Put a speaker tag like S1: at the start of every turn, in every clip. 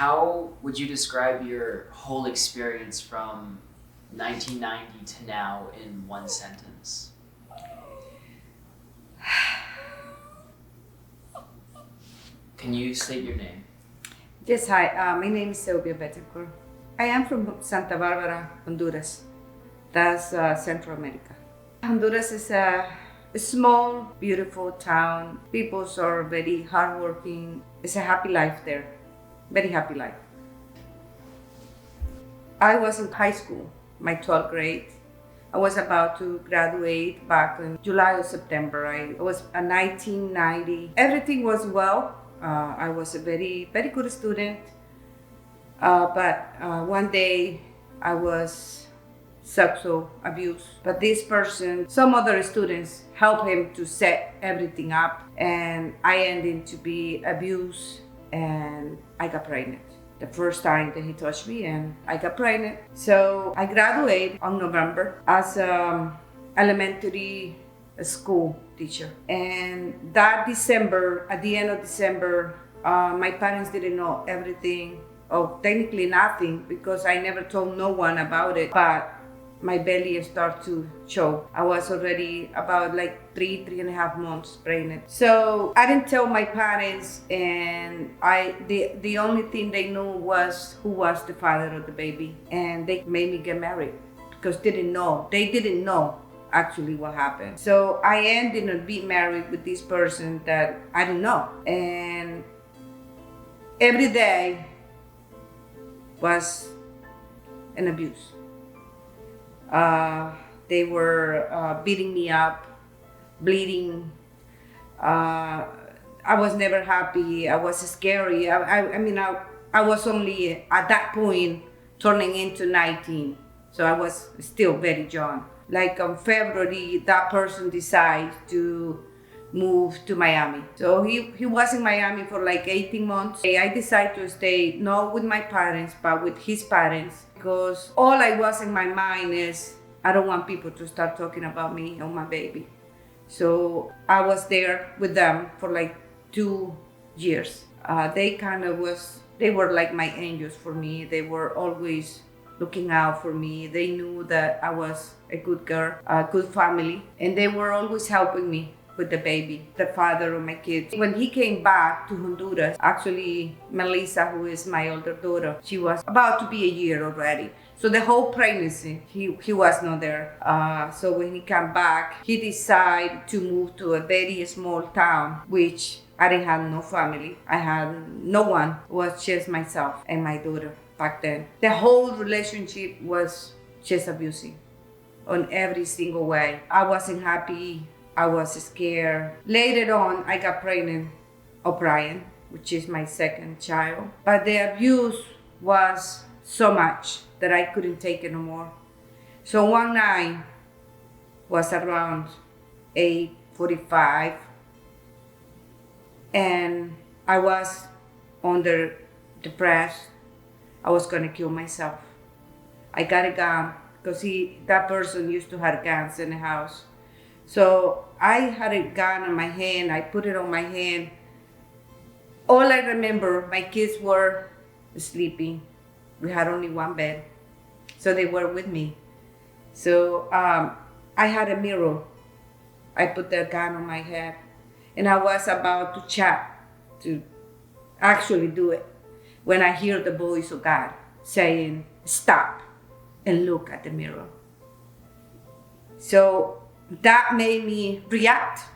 S1: How would you describe your whole experience from 1990 to now in one sentence? Can you state your name?
S2: Yes, hi. My name is Silvia Betancourt. I am from Santa Barbara, Honduras. That's Central America. Honduras is a small, beautiful town. People are very hardworking. It's a happy life there. Very happy life. I was in high school, my 12th grade. I was about to graduate back in July or September. I was a 1990. Everything was well. I was a very, very good student. But one day I was sexual abused. But this person, some other students helped him to set everything up. And I ended to be abused and I got pregnant. The first time that he touched me and I got pregnant. So I graduated on November as elementary school teacher. And that December, at the end of December, my parents didn't know everything, or technically nothing, because I never told no one about it. But my belly started to show. I was already about like 3.5 months pregnant. So I didn't tell my parents, and the only thing they knew was who was the father of the baby. And they made me get married because they didn't know actually what happened. So I ended up being married with this person that I didn't know. And every day was an abuse. They were beating me up, bleeding. I was never happy. I was scary. I was only at that point turning into 19. So I was still very young. Like in February, that person decided to move to Miami. So he was in Miami for like 18 months. I decided to stay not with my parents, but with his parents, because all I was in my mind is, I don't want people to start talking about me or my baby. So I was there with them for like 2 years. They were like my angels for me. They were always looking out for me. They knew that I was a good girl, a good family, and they were always helping me with the baby, the father of my kids. When he came back to Honduras, actually Melissa, who is my older daughter, she was about to be a year already. So the whole pregnancy, he was not there. So when he came back, he decided to move to a very small town, which I didn't have no family. I had no one. It was just myself and my daughter back then. The whole relationship was just abusing on every single way. I wasn't happy. I was scared. Later on, I got pregnant of Brian, which is my second child. But the abuse was so much that I couldn't take it no more. So one night was around 8:45, and I was under depressed. I was gonna kill myself. I got a gun because that person used to have guns in the house. So I had a gun in my hand. I put it on my hand. All I remember, my kids were sleeping. We had only one bed, so they were with me. So I had a mirror. I put the gun on my head, and I was about to chat, to actually do it, when I hear the voice of God saying, "Stop and look at the mirror." So that made me react,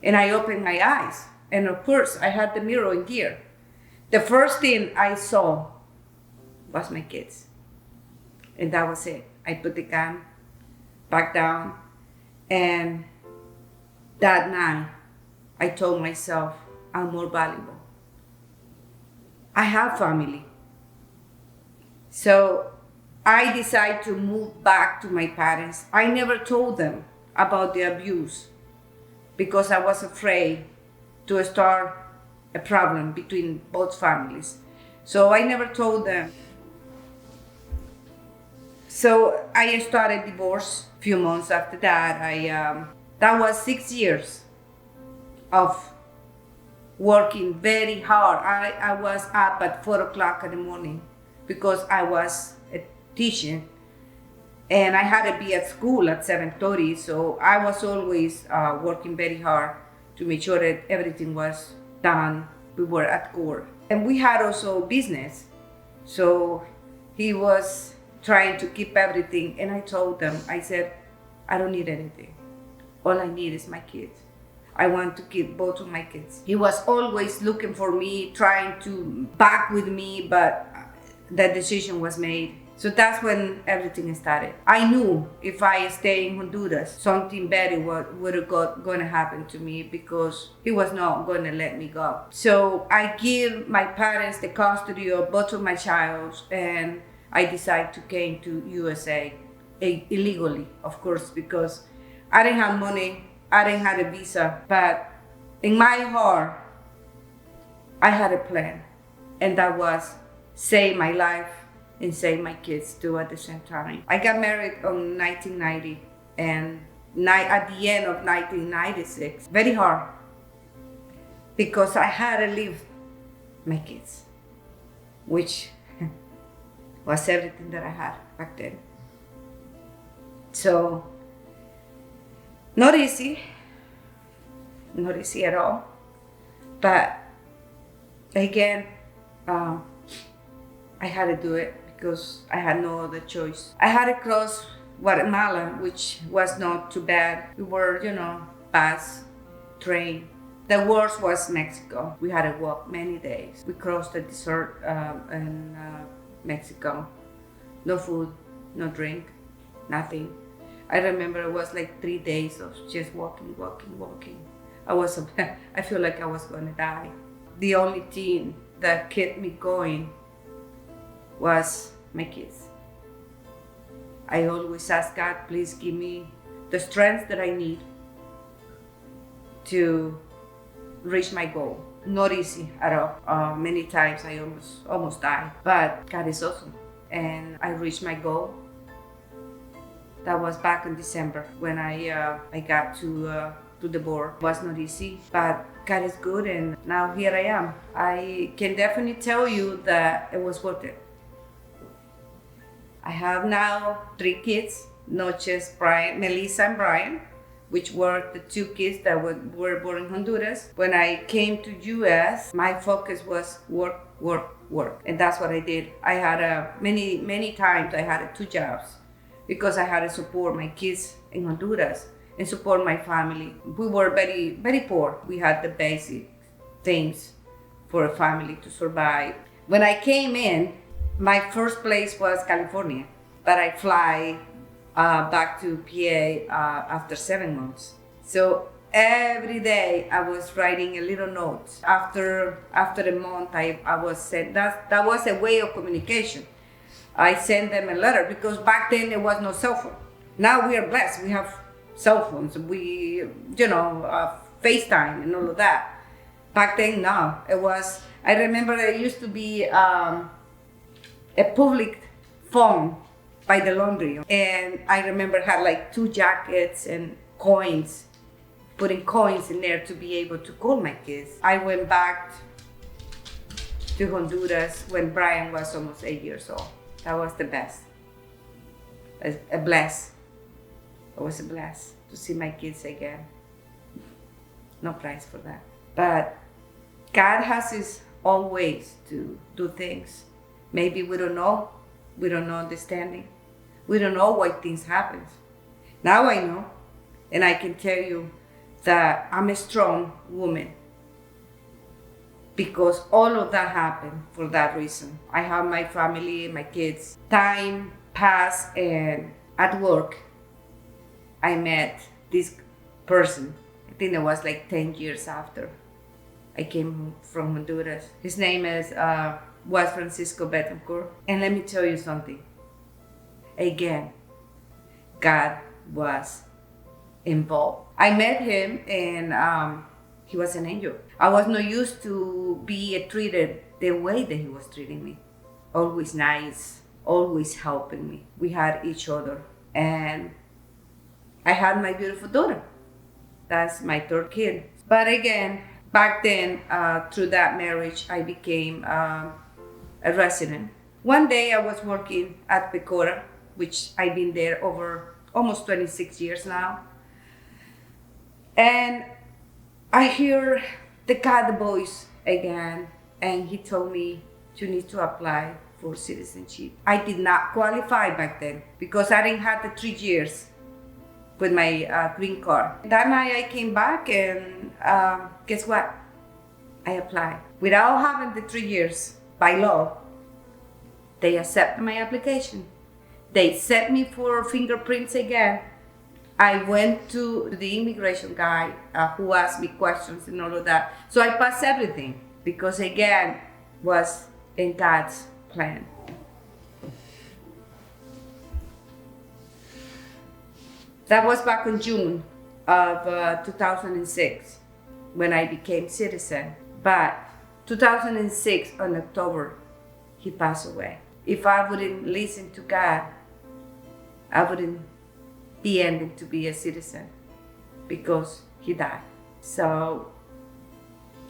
S2: and I opened my eyes, and of course I had the mirror in here. The first thing I saw was my kids, and that was it. I put the gun back down, and that night I told myself, I'm more valuable. I have family. So I decided to move back to my parents. I never told them about the abuse because I was afraid to start a problem between both families. So I never told them. So I started divorce a few months after that. That was 6 years of working very hard. I was up at 4 o'clock in the morning because I was a teacher and I had to be at school at 7:30. So I was always working very hard to make sure that everything was done. We were at court. And we had also business. So he was trying to keep everything. And I told them, I said, I don't need anything. All I need is my kids. I want to keep both of my kids. He was always looking for me, trying to back with me, but that decision was made. So that's when everything started. I knew if I stay in Honduras, something better would have going to happen to me because he was not going to let me go. So I give my parents the custody of both of my child, and I decided to came to USA illegally, of course, because I didn't have money. I didn't have a visa, but in my heart, I had a plan, and that was save my life and save my kids too at the same time. I got married in 1990, and at the end of 1996, very hard, because I had to leave my kids, which was everything that I had back then. So, not easy at all, but again, I had to do it because I had no other choice. I had to cross Guatemala, which was not too bad. We were, bus, train. The worst was Mexico. We had to walk many days. We crossed the desert in Mexico. No food, no drink, nothing. I remember it was like 3 days of just walking. I feel like I was gonna die. The only thing that kept me going was my kids. I always ask God, please give me the strength that I need to reach my goal. Not easy at all. Many times I almost died, but God is awesome. And I reached my goal. That was back in December when I got to the board. It was not easy, but God is good, and now here I am. I can definitely tell you that it was worth it. I have now 3 kids, not just Melissa and Brian, which were the 2 kids that were born in Honduras. When I came to US, my focus was work, and that's what I did. I had many times I had 2 jobs because I had to support my kids in Honduras and support my family. We were very, very poor. We had the basic things for a family to survive. When I came in, my first place was California, but I fly back to PA after 7 months. So every day I was writing a little note. After a month, I was sent. That was a way of communication. I sent them a letter because back then there was no cell phone. Now we are blessed. We have cell phones. We, FaceTime and all of that. Back then, no. I remember there used to be a public phone by the laundry. And I remember had like 2 jackets and coins, putting coins in there to be able to call my kids. I went back to Honduras when Brian was almost 8 years old. That was the best. A bless. It was a bless to see my kids again. No price for that. But God has His own ways to do things. Maybe we don't know. We don't know understanding. We don't know why things happen. Now I know. And I can tell you that I'm a strong woman. Because all of that happened for that reason. I have my family, my kids. Time passed, and at work, I met this person. I think it was like 10 years after I came from Honduras. His name was Silvia Betancourt. And let me tell you something. Again, God was involved. I met him, and he was an angel. I was not used to be treated the way that he was treating me. Always nice, always helping me. We had each other. And I had my beautiful daughter. That's my 3rd kid. But again, back then, through that marriage, I became a resident. One day I was working at Pecora, which I've been there over almost 26 years now. And I hear the God voice again, and he told me, you need to apply for citizenship. I did not qualify back then because I didn't have the 3 years with my green card. That night I came back and guess what? I applied. Without having the 3 years by law, they accepted my application. They sent me for fingerprints again. I went to the immigration guy who asked me questions and all of that. So I passed everything because again, was in God's plan. That was back in June of 2006 when I became citizen. But 2006 on October, he passed away. If I wouldn't listen to God, I wouldn't be able to be a citizen because he died. So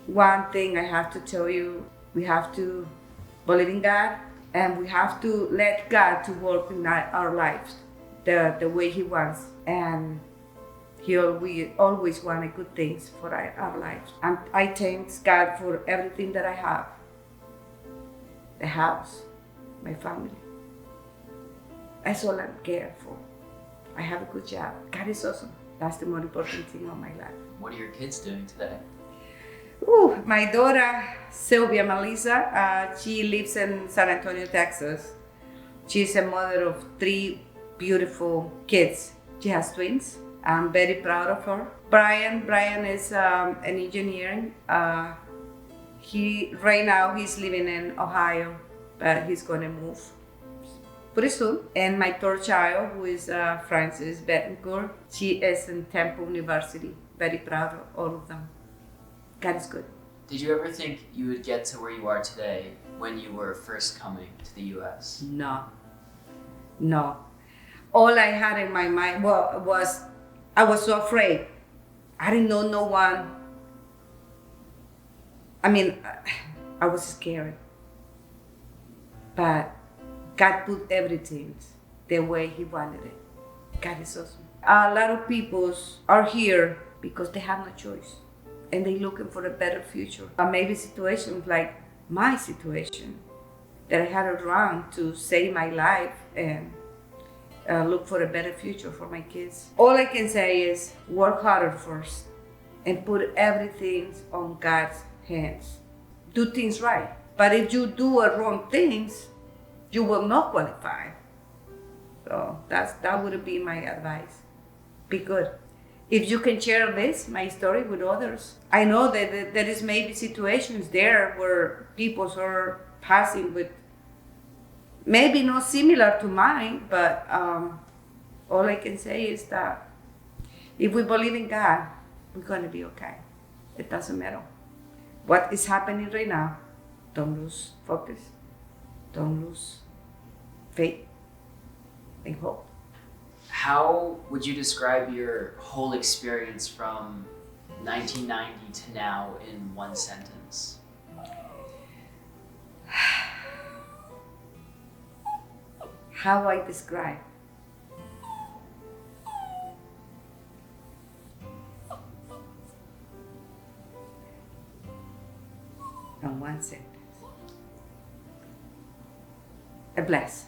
S2: one thing I have to tell you, we have to believe in God and we have to let God to work in our lives the way he wants. And he always wanted good things for our lives. And I thank God for everything that I have. The house, my family. That's all I care for. I have a good job. God is awesome. That's the most important thing of my life.
S1: What are your kids doing today?
S2: My daughter, Silvia Melissa, she lives in San Antonio, Texas. She's a mother of 3 beautiful kids. She has twins. I'm very proud of her. Brian is an engineer. Right now he's living in Ohio, but he's gonna move pretty soon. And my 3rd child, who is Silvia Betancourt, she is in Temple University. Very proud of all of them. God is good.
S1: Did you ever think you would get to where you are today when you were first coming to the US?
S2: No. All I had in my mind was I was so afraid. I didn't know no one. I mean, I was scared. But God put everything the way he wanted it. God is awesome. A lot of people are here because they have no choice. And they're looking for a better future. Maybe situations like my situation, that I had to run to save my life and look for a better future for my kids. All I can say is work harder first and put everything on God's hands. Do things right. But if you do wrong things, you will not qualify. So that would be my advice. Be good. If you can share my story with others. I know that there is maybe situations there where people are passing with maybe not similar to mine, but all I can say is that if we believe in God, we're going to be okay. It doesn't matter what is happening right now. Don't lose focus. Don't lose faith and hope.
S1: How would you describe your whole experience from 1990 to now in one sentence?
S2: How I describe? In one sentence. A bless.